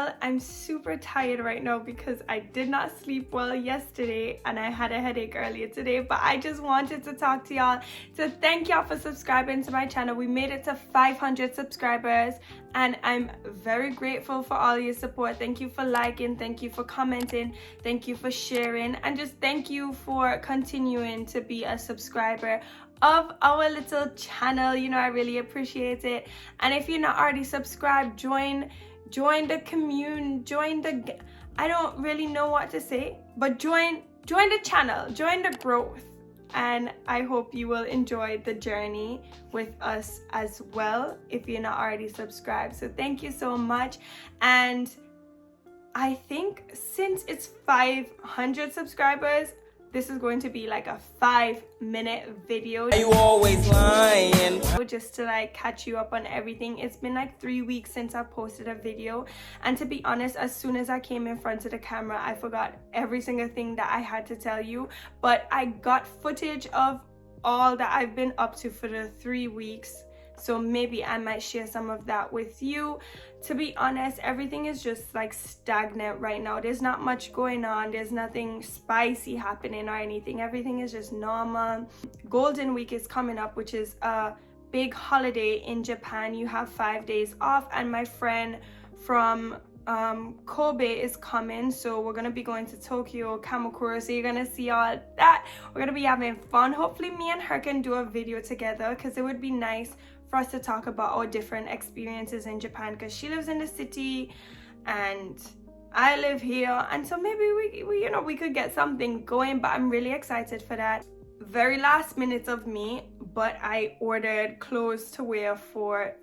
y'all. I'm super tired right now because I did not sleep well yesterday and I had a headache earlier today, but I just wanted to talk to y'all to thank y'all for subscribing to my channel. We made it to 500 subscribers and I'm very grateful for all your support. Thank you for liking, thank you for commenting, thank you for sharing, and just thank you for continuing to be a subscriber of our little channel. You know, I really appreciate it. And if you're not already subscribed, join the commune, I don't really know what to say, but join the channel, join the growth, and I hope you will enjoy the journey with us as well if you're not already subscribed. So thank you so much. And I think since it's 500 subscribers, this is going to be like a 5-minute video. You always lying. Just to like catch you up on everything. It's been like 3 weeks since I posted a video, and to be honest, as soon as I came in front of the camera, I forgot every single thing that I had to tell you. But I got footage of all that I've been up to for the 3 weeks, so maybe I might share some of that with you. To be honest, everything is just like stagnant right now. There's not much going on. There's nothing spicy happening or anything. Everything is just normal. Golden Week is coming up, which is a big holiday in Japan. You have 5 days off, and my friend from Kobe is coming, so we're gonna be going to Tokyo, Kamakura, so you're gonna see all that. We're gonna be having fun. Hopefully me and her can do a video together, because it would be nice for us to talk about our different experiences in Japan, because she lives in the city and I live here, and so maybe we could get something going. But I'm really excited for that. Very last minute of me, but I ordered clothes to wear for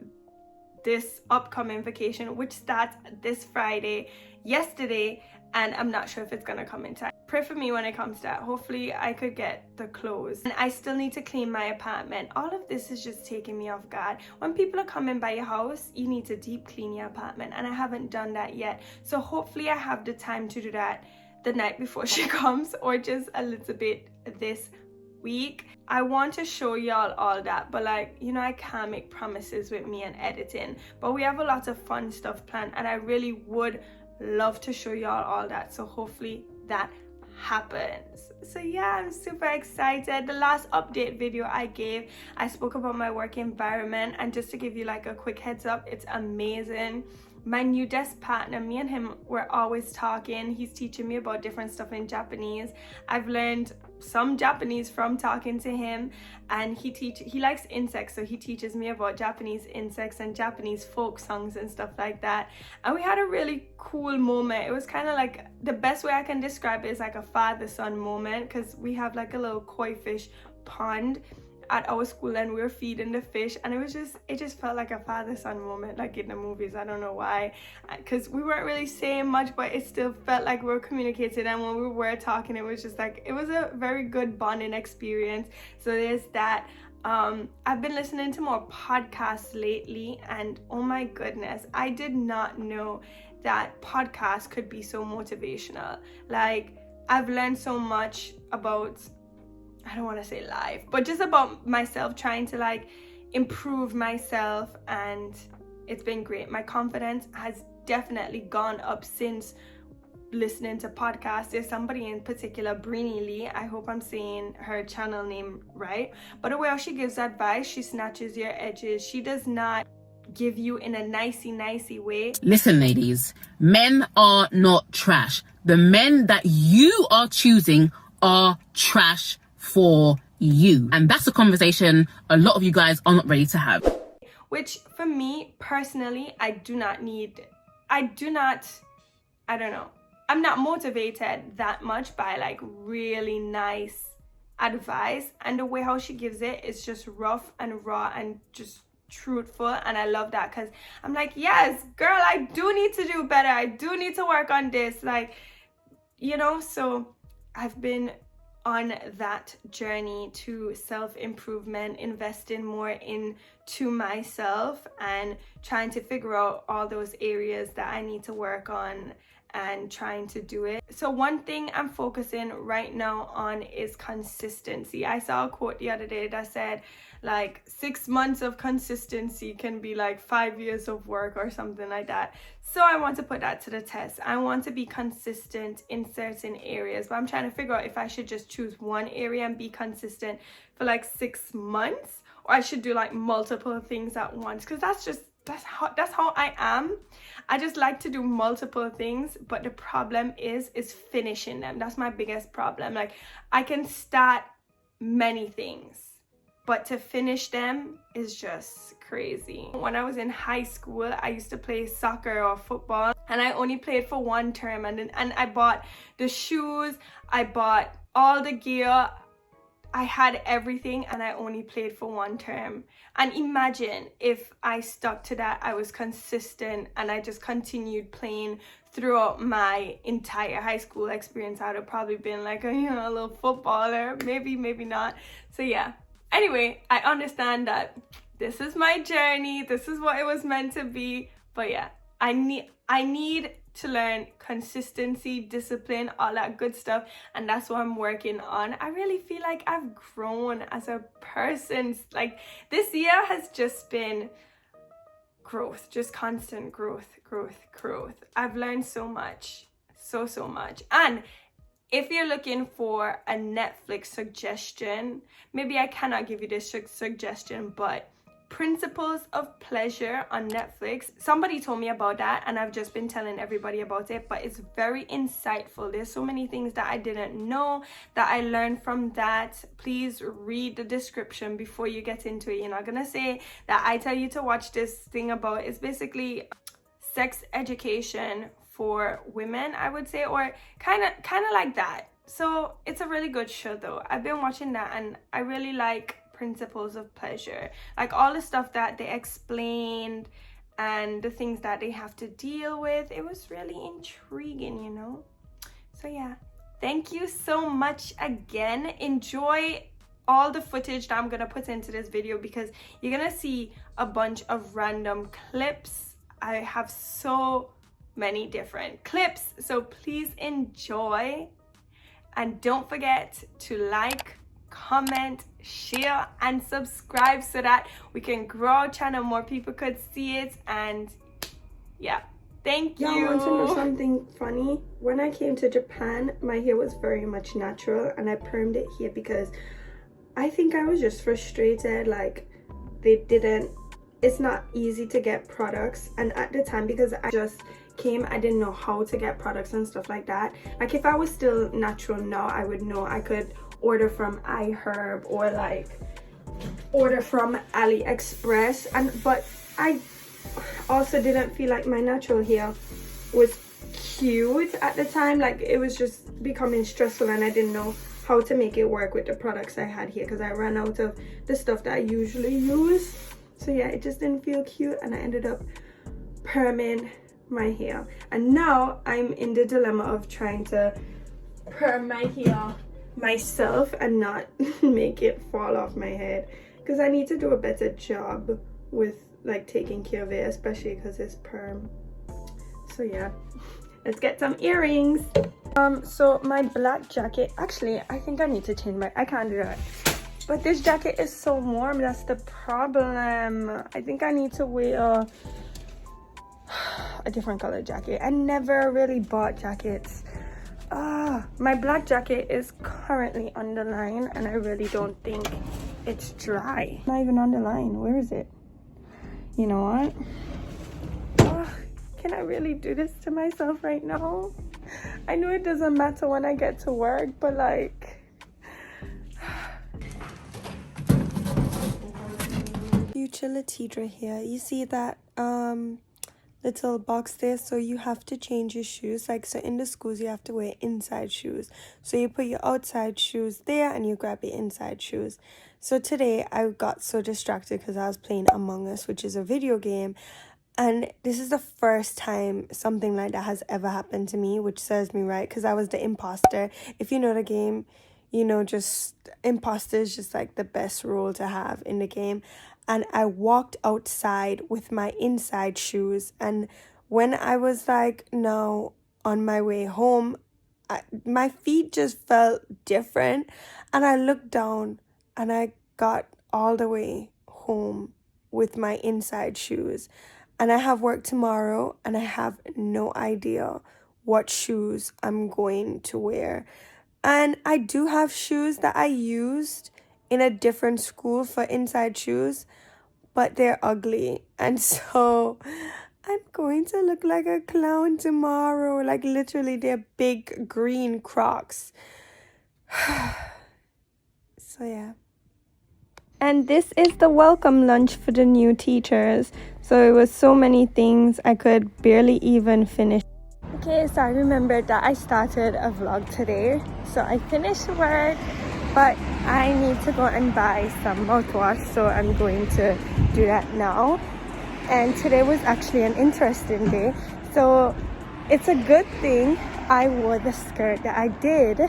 this upcoming vacation, which starts this Friday, yesterday, and I'm not sure if it's gonna come in time. Pray for me when it comes to that. Hopefully I could get the clothes. And I still need to clean my apartment. All of this is just taking me off guard. When people are coming by your house, you need to deep clean your apartment, and I haven't done that yet. So hopefully I have the time to do that the night before she comes, or just a little bit this week. I want to show y'all all that, but like, you know, I can't make promises with me and editing, but we have a lot of fun stuff planned, and I really would love to show y'all all that. So hopefully that happens. So yeah, I'm super excited. The last update video I gave, I spoke about my work environment, and just to give you like a quick heads up, it's amazing. My new desk partner, me and him, we're always talking. He's teaching me about different stuff in Japanese. I've learned some Japanese from talking to him, and he likes insects, so he teaches me about Japanese insects and Japanese folk songs and stuff like that. And we had a really cool moment. It was kind of like, the best way I can describe it is like a father-son moment, because we have like a little koi fish pond at our school, and we were feeding the fish, and it just felt like a father-son moment, like in the movies. I don't know why, because we weren't really saying much, but it still felt like we were communicating, and when we were talking, it was just like, it was a very good bonding experience. So there's that. I've been listening to more podcasts lately, and oh my goodness, I did not know that podcasts could be so motivational. Like, I've learned so much about, I don't want to say life, but just about myself, trying to like improve myself, and it's been great. My confidence has definitely gone up since listening to podcasts. There's somebody in particular, Brini Lee, I hope I'm saying her channel name right, but the way how she gives advice, she snatches your edges. She does not give you in a nicey way. Listen, ladies, men are not trash. The men that you are choosing are trash for you, and that's a conversation a lot of you guys are not ready to have. Which for me personally, I don't know, I'm not motivated that much by like really nice advice, and the way how she gives it is just rough and raw and just truthful, and I love that, because I'm like, yes girl, I do need to do better, I do need to work on this, like, you know. So I've been on that journey to self-improvement, investing more into myself and trying to figure out all those areas that I need to work on. and trying to do it. So one thing I'm focusing right now on is consistency. I saw a quote the other day that said like 6 months of consistency can be like 5 years of work or something like that. So I want to put that to the test. I want to be consistent in certain areas, but I'm trying to figure out if I should just choose one area and be consistent for like 6 months, or I should do like multiple things at once, because that's how I am. I just like to do multiple things, but the problem is finishing them. That's my biggest problem. Like, I can start many things, but to finish them is just crazy. When I was in high school, I used to play soccer or football, and I only played for one term, and I bought the shoes, I bought all the gear, I had everything, and I only played for one term. And imagine if I stuck to that, I was consistent, and I just continued playing throughout my entire high school experience. I would have probably been like a little footballer, maybe not. So yeah, anyway, I understand that this is my journey, this is what it was meant to be. But yeah, I need to learn consistency, discipline, all that good stuff, and that's what I'm working on. I really feel like I've grown as a person. Like, this year has just been growth, just constant growth. I've learned so much, so much. And if you're looking for a Netflix suggestion, maybe I cannot give you this suggestion, but Principles of Pleasure on Netflix, somebody told me about that, and I've just been telling everybody about it, but it's very insightful. There's so many things that I didn't know that I learned from that. Please read the description before you get into it. You're not gonna say that I tell you to watch this thing about, it's basically sex education for women, I would say, or kind of like that. So it's a really good show though. I've been watching that, and I really like Principles of Pleasure, like all the stuff that they explained and the things that they have to deal with. It was really intriguing, So yeah, thank you so much again. Enjoy all the footage that I'm gonna put into this video, because you're gonna see a bunch of random clips. I have so many different clips, so please enjoy, and don't forget to like, comment, share, and subscribe so that we can grow our channel, more people could see it. And yeah, thank you. Y'all want to know something funny? When I came to Japan, my hair was very much natural, and I permed it here because I think I was just frustrated. Like, it's not easy to get products, and at the time, because I just came, I didn't know how to get products and stuff like that. Like, if I was still natural now, I would know. I could order from iHerb or like order from AliExpress, but I also didn't feel like my natural hair was cute at the time. Like, it was just becoming stressful, and I didn't know how to make it work with the products I had here, because I ran out of the stuff that I usually use. So yeah, it just didn't feel cute, and I ended up perming my hair. And now I'm in the dilemma of trying to perm my hair myself and not make it fall off my head, because I need to do a better job with like taking care of it, especially because it's perm. So yeah, let's get some earrings. So my black jacket, actually I think I need to change I can't do that, but this jacket is so warm. That's the problem. I think I need to wear a different color jacket. I never really bought jackets. My black jacket is currently on the line, and I really don't think it's dry. Not even on the line. Where is it? You know what? Can I really do this to myself right now? I know it doesn't matter when I get to work, but like, Future Latidra here. You see that little box there? So you have to change your shoes. Like, so in the schools you have to wear inside shoes, so you put your outside shoes there and you grab your inside shoes. So today I got so distracted because I was playing Among Us, which is a video game, and this is the first time something like that has ever happened to me, which serves me right, because I was the imposter. If you know the game, you know, just imposter is just like the best role to have in the game. And I walked outside with my inside shoes, and when I was like, no, on my way home, my feet just felt different, and I looked down and I got all the way home with my inside shoes, and I have work tomorrow and I have no idea what shoes I'm going to wear. And I do have shoes that I used in a different school for inside shoes, but they're ugly, and so I'm going to look like a clown tomorrow. Like literally, they're big green Crocs. So yeah. And this is the welcome lunch for the new teachers. So it was so many things I could barely even finish. Okay, so I remembered that I started a vlog today. So I finished work, but I need to go and buy some mouthwash. So I'm going to do that now. And today was actually an interesting day. So it's a good thing I wore the skirt that I did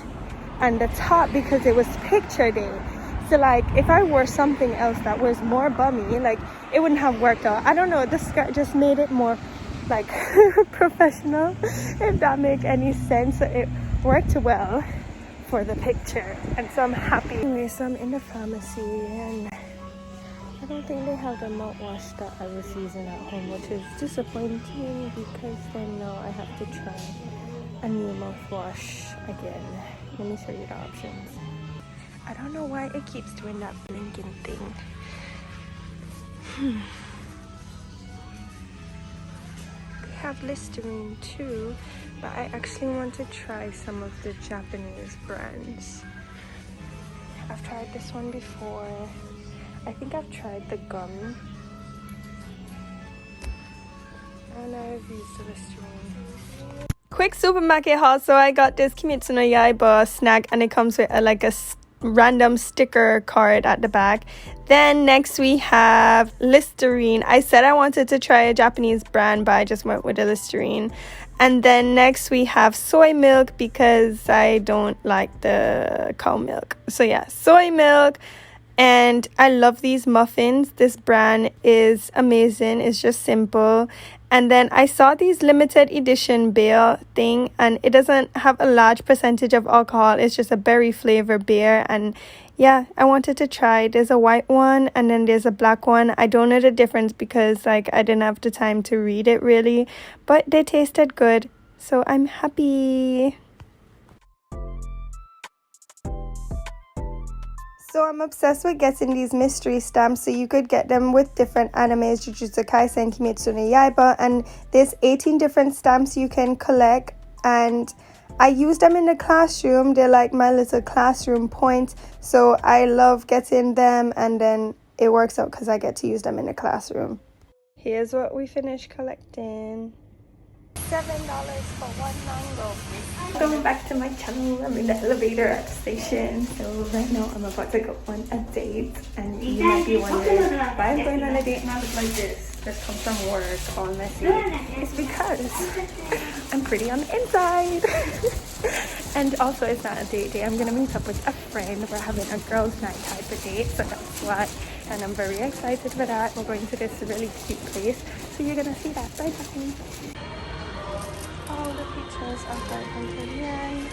and the top because it was picture day. So like if I wore something else that was more bummy, like it wouldn't have worked out. I don't know, the skirt just made it more like professional, if that makes any sense. So it worked well for the picture, and so I'm happy. Anyway, so I'm in the pharmacy and I don't think they have the mouthwash that I was using at home, which is disappointing because then now I have to try a new mouthwash again. Let me show you the options. I don't know why it keeps doing that blinking thing. They have Listerine too, but I actually want to try some of the Japanese brands. I've tried this one before. I think I've tried the gum, and I've used the Listerine. Quick supermarket haul. So I got this Kimetsu no Yaiba snack, and it comes with a random sticker card at the back. Then next we have Listerine. I said I wanted to try a Japanese brand, but I just went with the Listerine. And then next we have soy milk because I don't like the cow milk. So yeah, soy milk. And I love these muffins. This brand is amazing. It's just simple. And then I saw these limited edition beer thing, and it doesn't have a large percentage of alcohol. It's just a berry flavor beer. And yeah, I wanted to try. There's a white one and then there's a black one. I don't know the difference because like I didn't have the time to read it really, but they tasted good. So I'm happy. So I'm obsessed with getting these mystery stamps. So you could get them with different animes, Jujutsu Kaisen, Kimetsu no Yaiba, and there's 18 different stamps you can collect, and I use them in the classroom. They're like my little classroom points. So I love getting them, and then it works out because I get to use them in the classroom. Here's what we finished collecting. $7 for one mango. Going back to my channel, I'm in the elevator at the station. So right now I'm about to go on a date, and you might be wondering why I'm going on a date and I look like this. Just come from work all messy. It's because I'm pretty on the inside. And also it's not a date. I'm gonna meet up with a friend. We're having a girls' night type of date, so that's what. And I'm very excited for that. We're going to this really cute place, so you're gonna see that right behind me. All the pictures are 500 yen.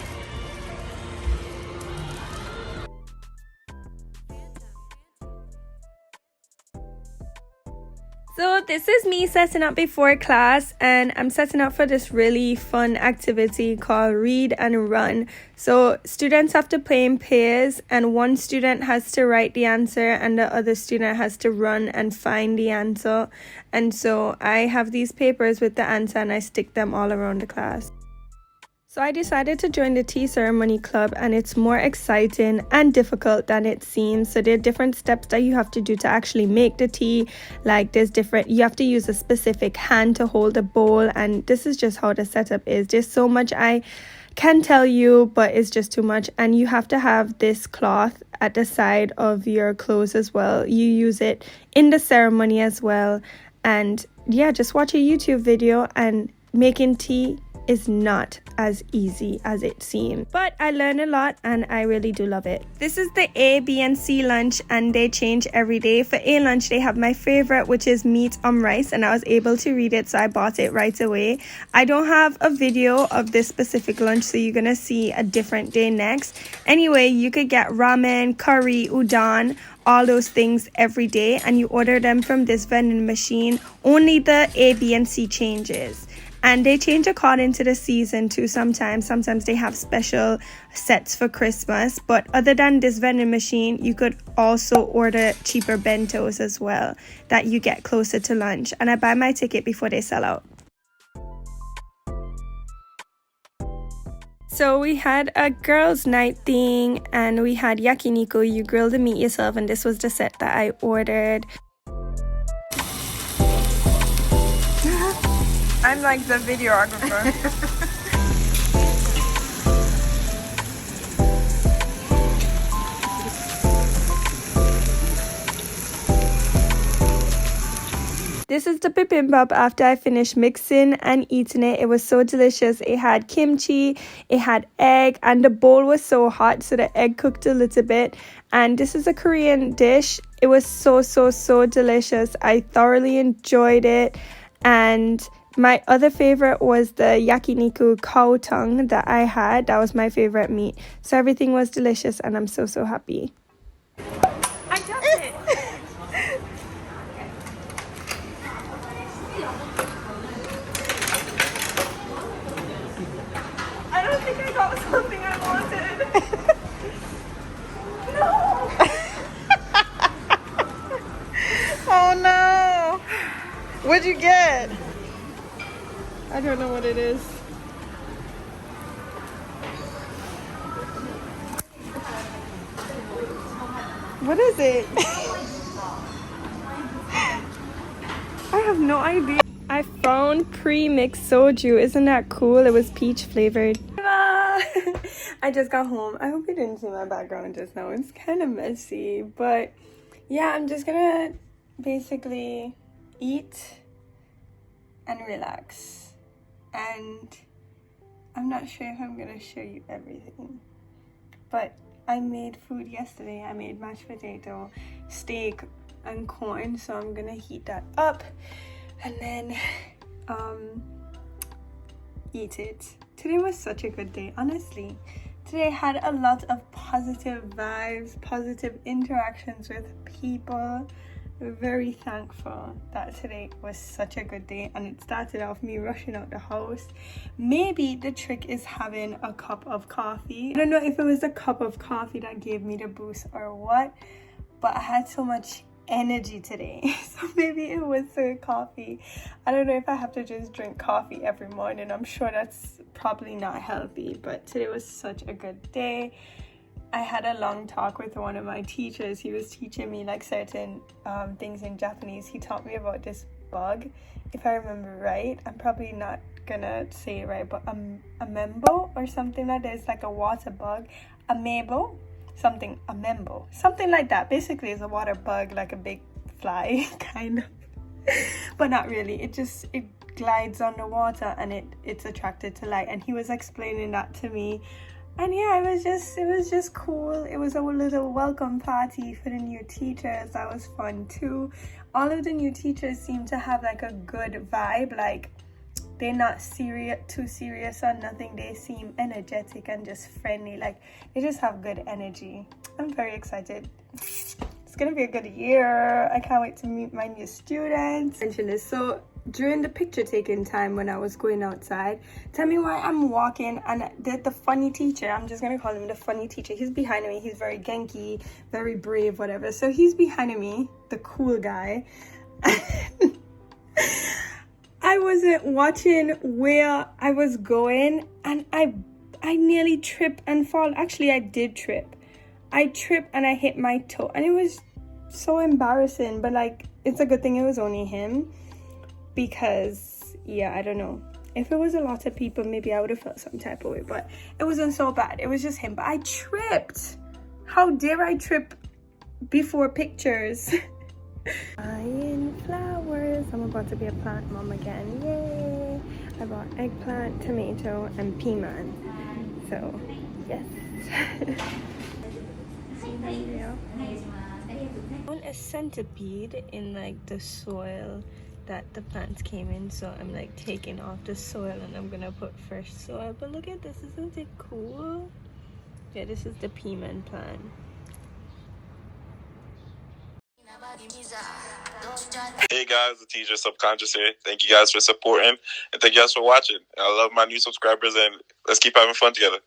So this is me setting up before class, and I'm setting up for this really fun activity called Read and Run. So students have to play in pairs, and one student has to write the answer and the other student has to run and find the answer. And so I have these papers with the answer and I stick them all around the class. So I decided to join the tea ceremony club, and it's more exciting and difficult than it seems. So there are different steps that you have to do to actually make the tea. Like you have to use a specific hand to hold the bowl, and this is just how the setup is. There's so much I can tell you, but it's just too much. And you have to have this cloth at the side of your clothes as well. You use it in the ceremony as well. And yeah, just watch a YouTube video, and making tea is not as easy as it seems. But I learned a lot and I really do love it. This is the A, B, and C lunch, and they change every day. For A lunch, they have my favorite, which is meat on rice, and I was able to read it, so I bought it right away. I don't have a video of this specific lunch, so you're gonna see a different day next. Anyway, you could get ramen, curry, udon, all those things every day, and you order them from this vending machine. Only the A, B, and C changes. And they change according to the season too sometimes. Sometimes they have special sets for Christmas. But other than this vending machine, you could also order cheaper bentos as well that you get closer to lunch. And I buy my ticket before they sell out. So we had a girls' night thing and we had yakiniku. You grill the meat yourself, and this was the set that I ordered. I'm like the videographer. This is the bibimbap after I finished mixing and eating it. It was so delicious. It had kimchi, it had egg, and the bowl was so hot, so the egg cooked a little bit. And this is a Korean dish. It was so delicious. I thoroughly enjoyed it. And my other favorite was the yakiniku cow tongue that I had. That was my favorite meat. So everything was delicious and I'm so happy. I touched it. I don't think I got something I wanted. No. Oh no. What'd you get? I don't know what it is. What is it? I have no idea. I found pre-mixed soju. Isn't that cool? It was peach flavored. I just got home. I hope you didn't see my background just now. It's kind of messy, but yeah, I'm just gonna basically eat and relax. And I'm not sure if I'm gonna show you everything, but I made food yesterday. I made mashed potato, steak, and corn, so I'm gonna heat that up and then eat it. Today was such a good day, honestly. Today I had a lot of positive vibes, positive interactions with people. Very thankful that today was such a good day, and it started off me rushing out the house. Maybe the trick is having a cup of coffee. I don't know if it was a cup of coffee that gave me the boost or what, but I had so much energy today, so maybe it was the coffee. I don't know if I have to just drink coffee every morning. I'm sure that's probably not healthy, but today was such a good day. I had a long talk with one of my teachers. He was teaching me like certain things in Japanese. He taught me about this bug, if I remember right. I'm probably not gonna say it right, but amembo or something like that. It's like a water bug. Amebo, something like that. Basically, it's a water bug, like a big fly, kind of, but not really. It glides on the water and it's attracted to light. And he was explaining that to me. And yeah, it was just cool. It was a little welcome party for the new teachers. That was fun too. All of the new teachers seem to have like a good vibe. Like they're not too serious or nothing. They seem energetic and just friendly. Like they just have good energy. I'm very excited. It's gonna be a good year. I can't wait to meet my new students. Mention this. So during the picture taking time when I was going outside, tell me why I'm walking and the funny teacher, I'm just gonna call him the funny teacher, he's behind me. He's very genki, very brave, whatever. So he's behind me, the cool guy. I wasn't watching where I was going and I nearly trip and fall. Actually, I did trip. I tripped and I hit my toe and it was so embarrassing, but like it's a good thing it was only him. Because yeah, I don't know, if it was a lot of people maybe I would have felt some type of way, but it wasn't so bad. It was just him. But I tripped. How dare I trip before pictures? Buying flowers. I'm about to be a plant mom again. Yay. I bought eggplant, tomato, and pea man. So, yes. Yeah. I found a centipede in like the soil that the plants came in, so I'm like taking off the soil and I'm gonna put fresh soil. But look at this, isn't it cool? Yeah, this is the pea man plant. Hey guys, the teacher Subconscious here. Thank you guys for supporting and thank you guys for watching. I love my new subscribers and let's keep having fun together.